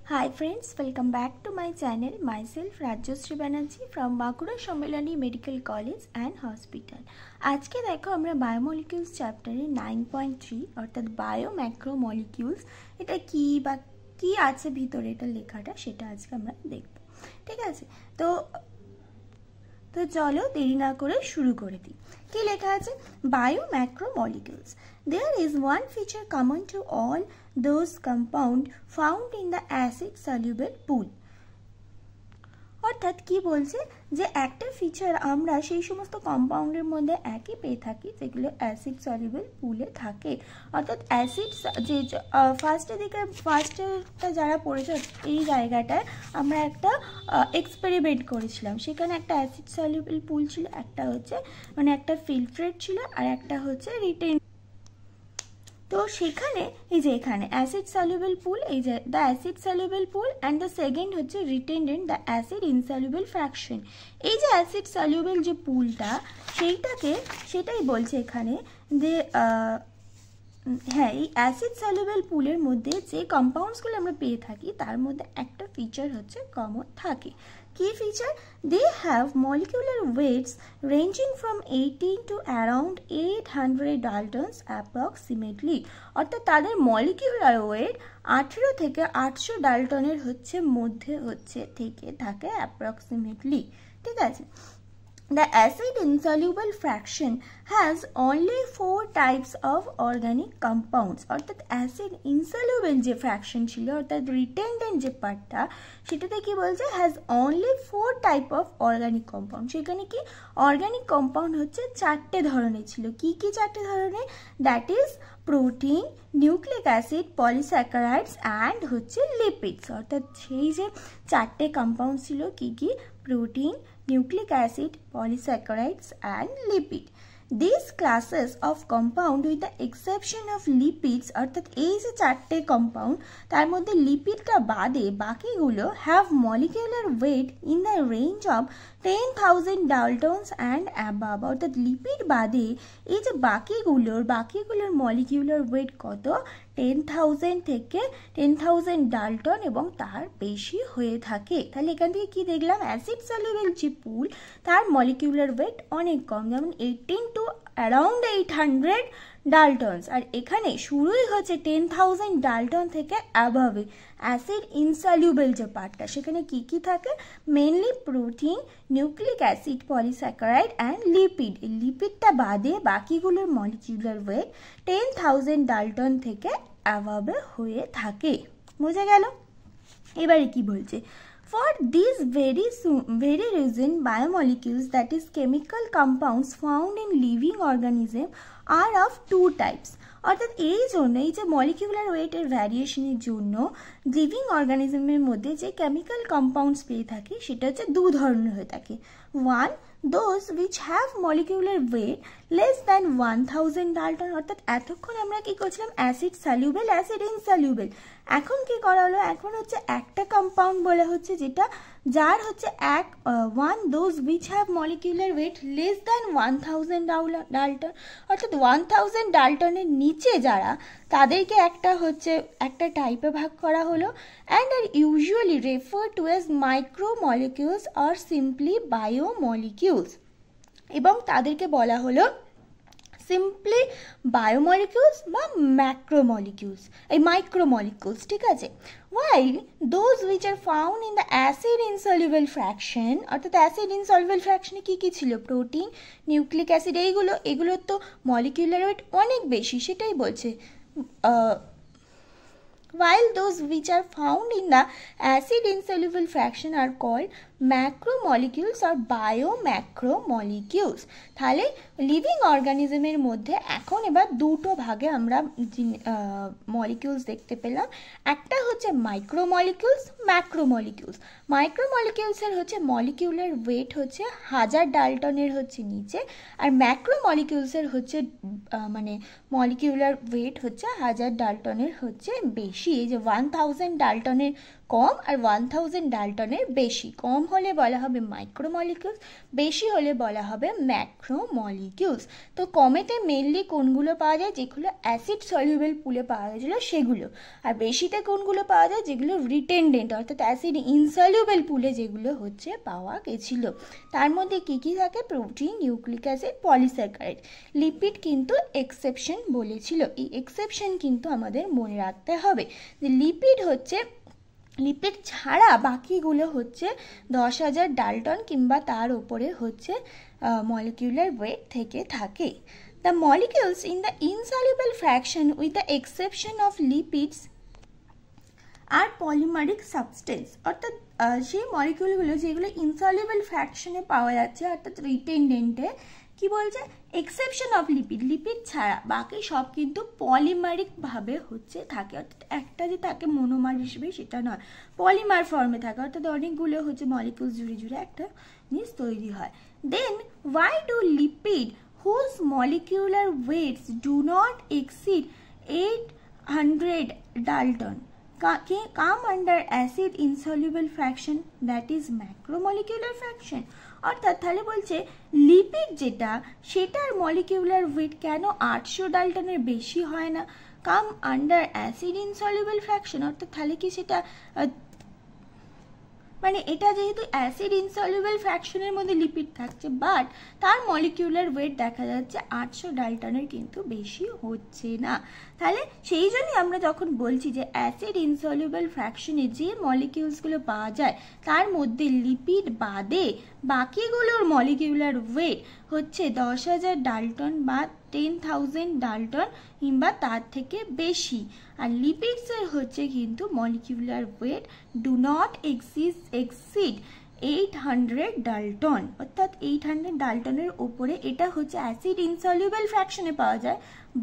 Hi friends, welcome back to my channel. Myself Rajyasree Banerjee from Bankura Sammelani Medical College and Hospital. আজকে দেখো আমরা বায়োমলিকিউলস চ্যাপ্টারে 9.3 অর্থাৎ বায়োম্যাক্রোমলিকিউলস এটা কি বা কি আছে ভিতরে এটা লেখাটা সেটা আজকে আমরা দেখব। ঠিক আছে, তো চলো দেরি না করে শুরু করে দিই। কি লেখা আছে? বায়োম্যাক্রোমলিকিউলস, there is one feature common to all those compound found in the acid soluble pool। অর্থাৎ কি বলছে যে একটা ফিচার আমরা সেই সমস্ত কম্পাউন্ডের মধ্যে একই পেয়ে থাকি যেগুলো অ্যাসিড সলিউবল পুলে থাকে। অর্থাৎ অ্যাসিড যে ফার্স্টেরটা যারা পড়েছে এই জায়গাটায় আমরা একটা এক্সপেরিমেন্ট করেছিলাম। সেখানে একটা অ্যাসিড সলিউবল পুল ছিল, একটা হচ্ছে মানে একটা ফিল্ট্রেট ছিল আর একটা হচ্ছে রিটেন। তো সেখানে এই যে এখানে অ্যাসিড সলিউবল পুল, এই যে the acid soluble pool and the second হচ্ছে রিটেন্ডেন্ট দ্য অ্যাসিড ইনসলিউবল ফ্র্যাকশন। এই যে অ্যাসিড সলিউবল যে পুলটা সেটাই বলছে এখানে যে হ্যাঁ, এই অ্যাসিড সলিউবল পুলের মধ্যে যে কম্পাউন্ডসগুলো আমরা পেয়ে থাকি তার মধ্যে একটা ফিচার হচ্ছে কমন থাকে। কি feature? They have molecular weights ranging from 18 to around 800 daltons approximately. অর্থাৎ তাদের মলিকুলার ওয়েট 18 থেকে 800 ডালটনের মধ্যে থেকে থাকে অ্যাপ্রক্সিমেটলি। ঠিক আছে। The acid insoluble fraction has only 4 types of organic compounds। অর্থাৎ অ্যাসিড ইনসলিউবল যে ফ্র্যাকশন ছিল অর্থাৎ রিটেন্ডেন্ট যে পার্টটা সেটাতে কি বলছে has only 4 type of organic compound. সেখানে কি অর্গানিক কম্পাউন্ড হচ্ছে 4টে ধরনের ছিল। কি কি 4টে ধরনের? That is protein, nucleic acid, polysaccharides and হচ্ছে লিপিডস। অর্থাৎ সেই যে 4টে কম্পাউন্ড ছিল কি কি? Protein, nucleic acid, polysaccharides and lipid। These classes of compound with the exception of lipids অর্থাৎ এই যে 4টে কম্পাউন্ড তার মধ্যে লিপিডটা বাদে বাকিগুলো have molecular weight in the range of 10,000 daltons and above। অর্থাৎ লিপিড বাদে এই যে বাকিগুলোর মলিকিউলার ওয়েট কত? 10,000 থেকে 10,000 ডালটন এবং তার বেশি হয়ে থাকে। তাহলে এখান থেকে কি দেখলাম? অ্যাসিড সলিউবল যে পুল তার মলিকিউলার ওয়েট অনেক কম, যেমন 18 টু অ্যারাউন্ড 800 ডালটনস, আর এখানে শুরুই হচ্ছে 10,000 ডালটন থেকে অ্যাভাবে। অ্যাসিড ইনসলিউবল যে পার্টটা সেখানে কি কি থাকে? Mainly protein, nucleic acid, polysaccharide and lipid. এই লিপিডটা বাদে বাকিগুলোর মলিকিউলার ওয়েট 10,000 ডালটন থেকে অ্যাভাবে হয়ে থাকে। বোঝা গেল? এবারে কি বলছে? For this very reason biomolecules, that is chemical compounds found in living organism, are of 2 types। অর্থাৎ এই জন্য এই যে মলিকিউলার ওয়েটের ভ্যারিয়েশনের জন্য লিভিং অর্গানিজমের মধ্যে যে কেমিক্যাল কম্পাউন্ডস পেয়ে থাকি সেটা হচ্ছে 2 ধরনের হয়ে থাকে। One, those which have molecular weight less than 1000 Dalton. অর্থাৎ এতক্ষণ আমরা কি করছিলাম? Acid soluble, acid insoluble. এখন কি করা হলো? এখন হচ্ছে একটা কম্পাউন্ড বলা হচ্ছে যেটা যার হচ্ছে one those which have molecular weight less than 1000 Dalton. অর্থাৎ 1000 ডালটনের নিচে যারা তাদেরকে একটা টাইপে ভাগ করা হলো। And are usually refer to as micromolecules or simply biomolecules. এবং তাদেরকে বলা হলো সিম্পলি বায়োমলিকিউলস বা ম্যাক্রোমলিকিউলস, এই মাইক্রোমলিকিউলস। ঠিক আছে। while those which are found in the acid insoluble fraction, অর্থাৎ অ্যাসিড ইনসলভেবল ফ্র্যাকশনে কি কি ছিল? প্রোটিন, নিউক্লিক অ্যাসিড, এগুলোর তো মলিকিউলার ওয়েট অনেক বেশি, সেটাই বলছে। while those which are found in the acid insoluble fraction are called macromolecules or biomacromolecules। তাহলে লিভিং অর্গানিজমের মধ্যে এখন এবার দুটো ভাগে আমরা মলিকিউলস দেখতে পেলাম। একটা হচ্ছে মাইক্রোমলিকিউলস, ম্যাক্রোমলিকিউলস। মাইক্রোমলিকিউলসের মলিকিউলার ওয়েট 1000 ডালটনের নিচে, আর ম্যাক্রোমলিকিউলসের মানে মলিকিউলার ওয়েট 1000 ডালটনের বেশি। এই যে 1000 ডালটনের কম আর 1000 ডাল্টনের বেশি। কম হলে বলা হবে মাইক্রোমলিকিউলস, বেশি হলে বলা হবে ম্যাক্রোমলিকিউলস। তো কমেতে মেনলি কোনগুলো পাওয়া যায়? যেগুলো অ্যাসিড সলিউবল পুলে পাওয়া গেছিলো সেগুলো। আর বেশিতে কোনগুলো পাওয়া যায়? যেগুলো রিটেনডেন্ট অর্থাৎ অ্যাসিড ইনসলিউবল পুলে যেগুলো হচ্ছে পাওয়া গেছিলো। তার মধ্যে কি কি থাকে? Protein, nucleic acid, polysaccharide. Lipid কিন্তু এক্সেপশন বলেছিল, এই এক্সেপশন কিন্তু আমাদের মনে রাখতে হবে যে লিপিড ছাড়া বাকিগুলো হচ্ছে 10,000 ডাল্টন কিংবা তার উপরে হচ্ছে মলিকিউলার ওয়েট থেকে থাকে। The molecules in the insoluble fraction with the exception of lipids আর পলিমারিক সাবস্টেন্স, অর্থাৎ সেই মলিকিউলগুলো যেগুলো ইনসলিউবল ফ্র্যাকশনে পাওয়া যাচ্ছে অর্থাৎ রিটেনডেন্টে, কি বলছে? এক্সেপশন অফ লিপিড ছাড়া বাকি সব কিন্তু পলিমারিক ভাবে হচ্ছে থাকে, অর্থাৎ একটা যে থাকে মনোমার হিসেবে সেটা নয়, পলিমার ফর্মে থাকে, অর্থাৎ অনেকগুলো হচ্ছে মলিকিউল জুড়ে জুড়ে একটা জিনিস তৈরি হয়। Then why do lipid whose molecular weights do not exceed 800 dalton come under acid insoluble fraction, that is macromolecular fraction। অর্থাৎ তাহলে বলছে লিপিড যেটা সেটার মলিকিউলার ওয়েট কেন 800 ডাল্টনের বেশি হয় না? কাম আন্ডার অ্যাসিড ইনসলিউবল ফ্র্যাকশন, অর্থাৎ তাহলে কি সেটা মানে এটা যেহেতু অ্যাসিড ইনসলিউবল ফ্র্যাকশনের মধ্যে লিপিড থাকছে বাট তার মলিকিউলার ওয়েট দেখা যাচ্ছে 800 ডাল্টনের কিন্তু বেশি হচ্ছে না। তাহলে সেই জন্যই আমরা যখন বলছি যে অ্যাসিড ইনসলিউবল ফ্র্যাকশনে যে মলিকিউলসগুলো পাওয়া যায় তার মধ্যে লিপিড বাদে বাকিগুলোর মলিকিউলার ওয়েট হচ্ছে 10,000 ডাল্টন বা 10,000 ডাল্টন কিংবা তার থেকে বেশি। আর লিপিডসের হচ্ছে কিন্তু molecular weight do not exceed 800 dalton, অর্থাৎ 800 ডাল্টনের উপরে এটা হচ্ছে অ্যাসিড ইনসলিউবল ফ্র্যাকশনে পাওয়া যায়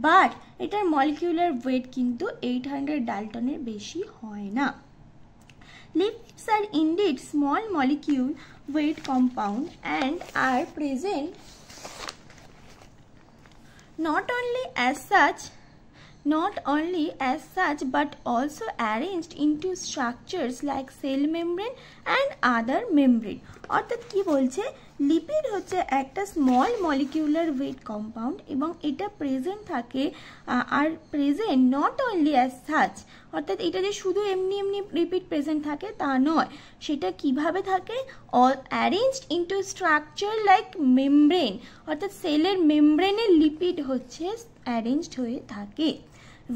বাট এটার মলিকিউলার ওয়েট কিন্তু 800 ডাল্টনের বেশি হয় না। Lipids are indeed small molecule weight compound and are present not only as such but also arranged into structures like cell membrane and other membrane। অর্থাৎ কি বলছে? লিপিড হচ্ছে একটা স্মল মলিকিউলার ওয়েট কম্পাউন্ড এবং এটা প্রেজেন্ট থাকে আর present not only as such, অর্থাৎ এটা যে শুধু এমনি লিপিড প্রেজেন্ট থাকে তা নয়, সেটা কিভাবে থাকে? All arranged into structure like membrane, অর্থাৎ সেলের মেমব্রেনের লিপিড হচ্ছে অ্যারেঞ্জড হয়ে থাকে।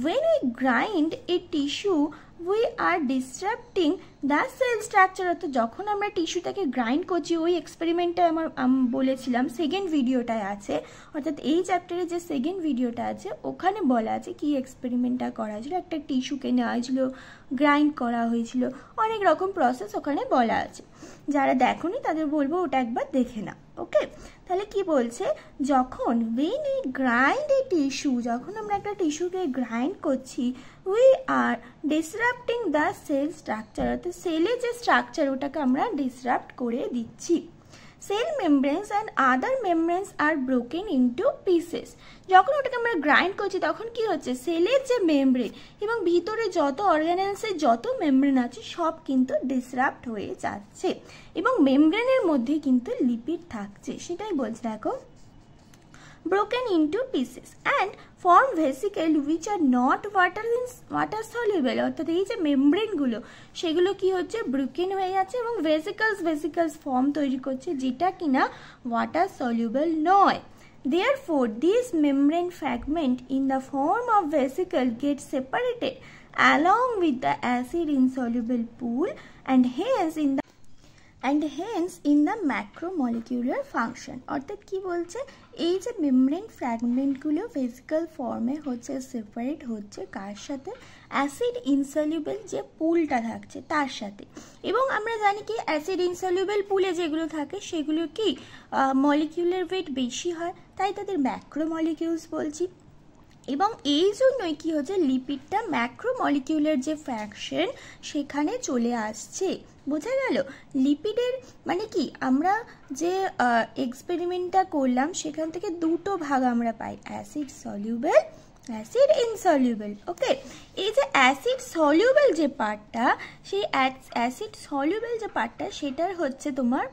When we grind a tissue we are disrupting the cell structure, অর্থাৎ যখন আমরা টিস্যুটাকে গ্রাইন্ড করছি, ওই এক্সপেরিমেন্টটা বলেছিলাম সেকেন্ড ভিডিওটায় আছে, অর্থাৎ এই চ্যাপ্টারে যে সেকেন্ড ভিডিওটা আছে ওখানে বলা আছে কি এক্সপেরিমেন্টটা করা হয়েছিল। একটা টিস্যুকে নেওয়া হয়েছিল, গ্রাইন্ড করা হয়েছিল, অনেক রকম প্রসেস ওখানে বলা আছে। যারা দেখোনি তাদের বলবো ওটা একবার দেখে না। ওকে, তাহলে কি বলছে? যখন when we grind a tissue, যখন আমরা একটা টিস্যুকে গ্রাইন্ড করছি, we are disrupting the cell structure, অর্থাৎ সেলের যে স্ট্রাকচার ওটাকে আমরা ডিসরাপ্ট করে দিচ্ছি। Cell membranes and other membranes are broken into pieces। যখন ওটাকে আমরা গ্রাইন্ড করছি তখন কি হচ্ছে? সেলের যে মেমব্রেন এবং ভিতরে যত অর্গানেলসের যত মেমব্রেন আছে সব কিন্তু ডিসরাপ্ট হয়ে যাচ্ছে এবং মেমব্রেনের মধ্যে কিন্তু লিপিড থাকছে, সেটাই বলছে। দেখো, broken into pieces and form vesicle which are not water soluble, অর্থাৎ এই যে মেমব্রেনগুলো সেগুলো কি হচ্ছে? ব্রোকেন হয়ে যাচ্ছে এবং ভেসিকলস ফর্ম তৈরি করছে যেটা কিনা ওয়াটার সলিউবল নয়। Therefore these membrane fragment in the form of vesicle get separated along with the acid insoluble pool and hence in the macromolecular function। অর্থাৎ কি বলছে? এই যে মেমব্রেন ফ্র্যাগমেন্টগুলো ভেসিকল ফর্মে হচ্ছে সেপারেট হচ্ছে কার সাথে? অ্যাসিড ইনসলিউবল যে পুলটা থাকছে তার সাথে। এবং আমরা জানি কি অ্যাসিড ইনসলিউবল পুলে যেগুলো থাকে সেগুলো কি মলিকিউলার ওয়েট বেশি হয়, তাই তাদের ম্যাক্রোমলিকিউলস বলছি। এবং এই জন্যই কি হচ্ছে? লিপিডটা ম্যাক্রোমলিকিউলার যে ফ্র্যাকশন সেখানে চলে আসছে। বোঝা গেল? লিপিডের মানে কি, আমরা যে এক্সপেরিমেন্টটা করলাম সেখান থেকে দুটো ভাগ আমরা পাই, অ্যাসিড সলিউবল অ্যাসিড ইনসলিউবল। ওকে, এই যে অ্যাসিড সলিউবল যে পার্টটা, সেই অ্যাসিড সলিউবল যে পার্টটা সেটার হচ্ছে তোমার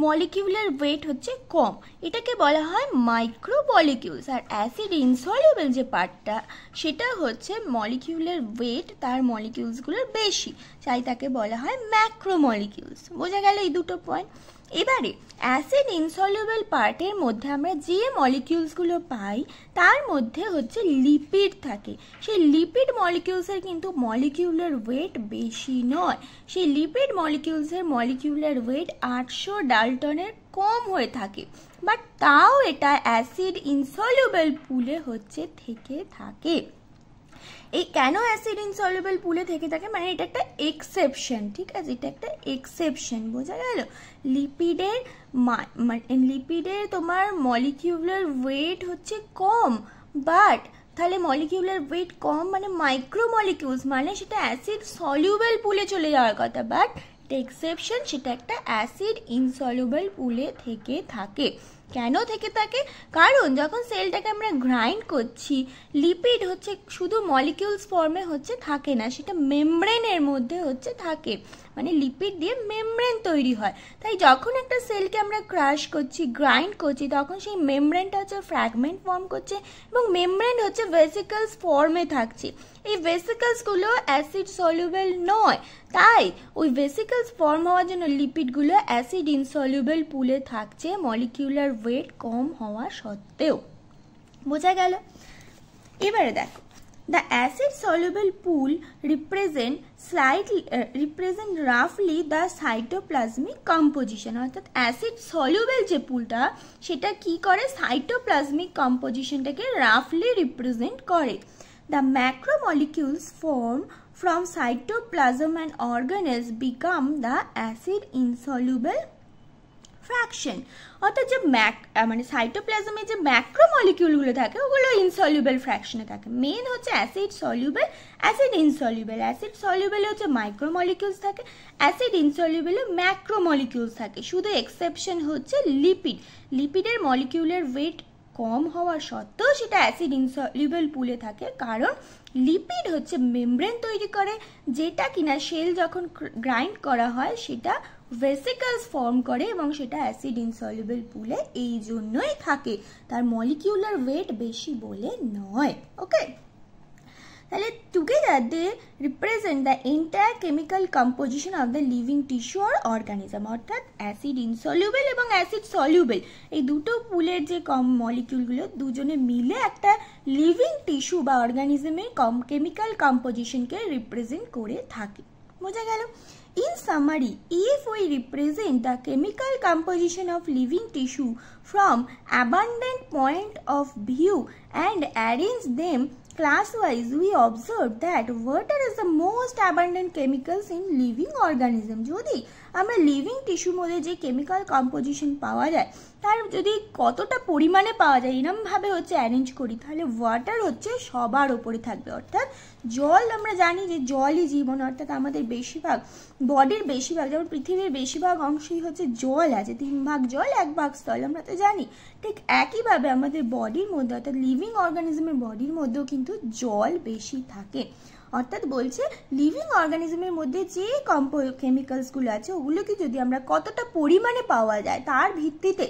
মলিকিউলার ওয়েট হচ্ছে কম, এটাকে বলা হয় মাইক্রো মলিকিউলস। আর অ্যাসিড ইনসলিউবল যে পার্টটা সেটা হচ্ছে মলিকিউলার ওয়েট তার মলিকিউলসগুলোর বেশি, তাই তাকে বলা হয় ম্যাক্রো মলিকিউলস। বোঝা গেল এই দুটো পয়েন্ট। এবারে অ্যাসিড ইনসলিউবল পার্টের মধ্যে আমরা যে মলিকিউলসগুলো পাই তার মধ্যে হচ্ছে লিপিড থাকে। সেই লিপিড মলিকিউলসের কিন্তু মলিকিউলার ওয়েট বেশি নয়, সেই লিপিড মলিকিউলসের মলিকিউলার ওয়েট 800 ডাল্টনের কম হয়ে থাকে, বাট তাও এটা অ্যাসিড ইনসলিউবল পুলে হচ্ছে থেকে থাকে। এই কেন অ্যাসিড ইনসলিউবল পুলে থেকে থাকে, মানে এটা একটা এক্সেপশন, ঠিক আছে, এটা একটা এক্সেপশন। বোঝা গেল? লিপিডের তোমার মলিকিউলার ওয়েট হচ্ছে কম, বাট তাহলে মলিকিউলার ওয়েট কম মানে মাইক্রো মলিকিউলস, মানে সেটা অ্যাসিড সলিউবল পুলে চলে যাওয়ার কথা, বাট এটা এক্সেপশন, সেটা একটা অ্যাসিড ইনসলিউবল পুলে থেকে থাকে। কেন থেকে থাকে? কারণ যখন সেলটাকে আমরা গ্রাইন্ড করছি, লিপিড হচ্ছে শুধু মলিকিউলস ফর্মে হচ্ছে থাকে না, সেটা মেমব্রেনের মধ্যে হচ্ছে থাকে, মানে লিপিড দিয়ে মেমব্রেন তৈরি হয়। তাই যখন একটা সেলকে আমরা ক্রাশ করছি, গ্রাইন্ড করছি, তখন সেই মেমব্রেনটা হচ্ছে ফ্র্যাগমেন্ট ফর্ম করছে এবং মেমব্রেন হচ্ছে ভেসিকলস ফর্মে থাকছে। এই ভেসিকলসগুলো অ্যাসিড সলিউবল নয়, তাই ওই ভেসিকলস ফর্ম হওয়ার জন্য লিপিডগুলো অ্যাসিড ইনসলিউবল পুলে থাকছে মলিকিউলার ওয়েট কম হওয়া সত্ত্বেও। বোঝা গেল? এবারে দেখো, the acid soluble pool represent roughly the cytoplasmic composition, অর্থাৎ অ্যাসিড সলিউবল যে পুলটা সেটা কি করে, সাইটোপ্লাজমিক কম্পোজিশনটাকে রাফলি রিপ্রেজেন্ট করে। The macromolecules formed from cytoplasm and organelles become the acid insoluble fraction. অর্থাৎ যে মানে সাইটোপ্লাজমে যে ম্যাক্রোমলিকিউলগুলো থাকে ওগুলো ইনসলিউবল ফ্র্যাকশনে থাকে। মেন হচ্ছে acid soluble, acid insoluble. Acid সলিউবলে হচ্ছে মাইক্রোমলিকিউলস থাকে, অ্যাসিড ইনসলিউবলে ম্যাক্রোমলিকিউলস থাকে। শুধু এক্সেপশন হচ্ছে লিপিড। লিপিডের মলিকিউলার ওয়েট কম হওয়ার সত্ত্বেও সেটা অ্যাসিড ইনসলিউবল পুলে থাকে, কারণ লিপিড হচ্ছে মেমব্রেন তৈরি করে, যেটা কিনা সেল যখন গ্রাইন্ড করা হয় সেটা ভেসিকলস ফর্ম করে এবং সেটা অ্যাসিড ইনসলিউবল পুলে এই জন্যই থাকে, তার মলিকিউলার ওয়েট বেশি বলে নয়। ওকে, তাহলে together they represent the entire chemical composition of the living tissue or organism. অর্থাৎ অ্যাসিড ইনসলিউবল এবং অ্যাসিড সলিউবল এই দুটো পুলের যে মলিকিউলগুলো দুজনে মিলে একটা লিভিং টিস্যু বা অর্গানিজমের কেমিক্যাল কম্পোজিশনকে রিপ্রেজেন্ট করে থাকে। বোঝা গেল? In summary, if we represent the chemical composition of living tissue from abundant point of view and arrange them class-wise, we observe that water is the most abundant chemicals in living organism. যদি আমরা living টিস্যুর মধ্যে যে chemical composition পাওয়া যায় তার যদি কতটা পরিমাণে পাওয়া যায় এরমভাবে হচ্ছে অ্যারেঞ্জ করি, তাহলে ওয়াটার হচ্ছে সবার ওপরে থাকবে। অর্থাৎ জল, আমরা জানি যে জলই জীবন, অর্থাৎ আমাদের বেশিরভাগ বডির বেশিরভাগ, যেমন পৃথিবীর বেশিরভাগ অংশই হচ্ছে জল আছে, 3 ভাগ জল 1 ভাগ স্থল, আমরা তো জানি। ঠিক একইভাবে আমাদের বডির মধ্যে অর্থাৎ লিভিং অর্গানিজমের বডির মধ্যেও কিন্তু জল বেশি থাকে। অর্থাৎ বলছে লিভিং অর্গানিজমের মধ্যে যে কেমিক্যালসগুলো আছে ওগুলোকে যদি আমরা কতটা পরিমাণে পাওয়া যায় তার ভিত্তিতে,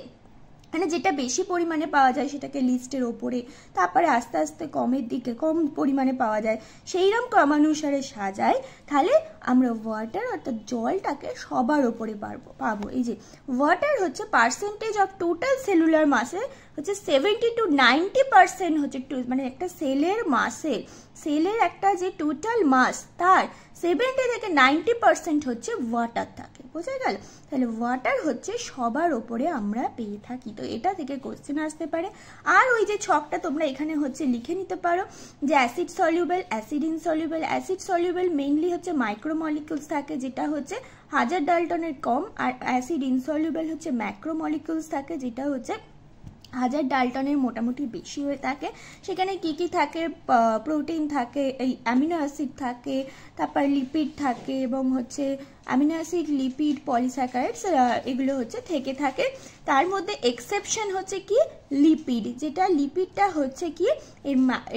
মানে যেটা বেশি পরিমাণে পাওয়া যায় সেটাকে লিস্টের ওপরে, তারপরে আস্তে আস্তে কমের দিকে কম পরিমাণে পাওয়া যায় সেইরকম ক্রমানুসারে সাজায়, তাহলে আমরা ওয়াটার অর্থাৎ জলটাকে সবার ওপরে পাবো। এই যে ওয়াটার হচ্ছে পার্সেন্টেজ অফ টোটাল সেলুলার মাসে হচ্ছে 70 to 90% হচ্ছে, মানে একটা সেলের মাসে, সেলের একটা যে টোটাল মাস তার 70 থেকে 90% হচ্ছে ওয়াটার থাকে। বোঝা গেল? তাহলে ওয়াটার হচ্ছে সবার ওপরে আমরা পেয়ে থাকি। তো এটা থেকে কোশ্চেন আসতে পারে। আর ওই যে ছকটা তোমরা এখানে হচ্ছে লিখে নিতে পারো যে acid soluble, acid insoluble. Acid soluble mainly হচ্ছে মাইক্রোমলিকিউলস থাকে যেটা হচ্ছে 1000 ডাল্টনের কম, আর অ্যাসিড ইনসলিউবল হচ্ছে ম্যাক্রোমলিকিউলস থাকে যেটা হচ্ছে 1000 ডাল্টনের মোটামুটি বেশি হয়ে থাকে। সেখানে কি কি থাকে, প্রোটিন থাকে, এই অ্যামিনো অ্যাসিড থাকে, তারপর লিপিড থাকে এবং হচ্ছে অ্যামিনো অ্যাসিড, লিপিড, পলিস্যাকারাইডস এগুলো হচ্ছে থেকে থাকে। তার মধ্যে এক্সেপশন হচ্ছে কি লিপিড, যেটা লিপিডটা হচ্ছে কি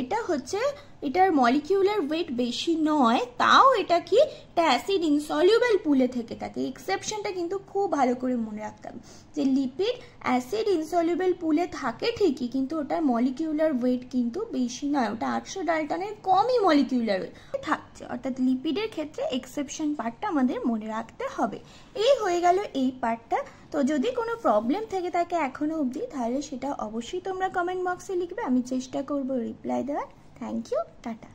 এটা হচ্ছে এটার মলিকিউলার ওয়েট বেশি নয়, তাও এটা কি এটা অ্যাসিড ইনসলিউবল পুলে থেকে থাকে। এক্সেপশনটা কিন্তু খুব ভালো করে মনে রাখতে হবে যে লিপিড অ্যাসিড ইনসলিউবল পুলে থাকে ঠিকই, কিন্তু ওটার মলিকিউলার ওয়েট কিন্তু বেশি নয়, ওটা 800 ডাল্টনের কমই মলিকিউলার ওয়েট থাকছে। অর্থাৎ লিপিডের ক্ষেত্রে এক্সেপশন পার্টটা আমাদের মনে রাখতে হবে। এই হয়ে গেল এই পার্টটা। তো যদি কোনো প্রবলেম থেকে থাকে এখনো অবধি, তাহলে সেটা অবশ্যই তোমরা কমেন্ট বক্সে লিখবে, আমি চেষ্টা করব রিপ্লাই দেওয়ার। Thank you, tata.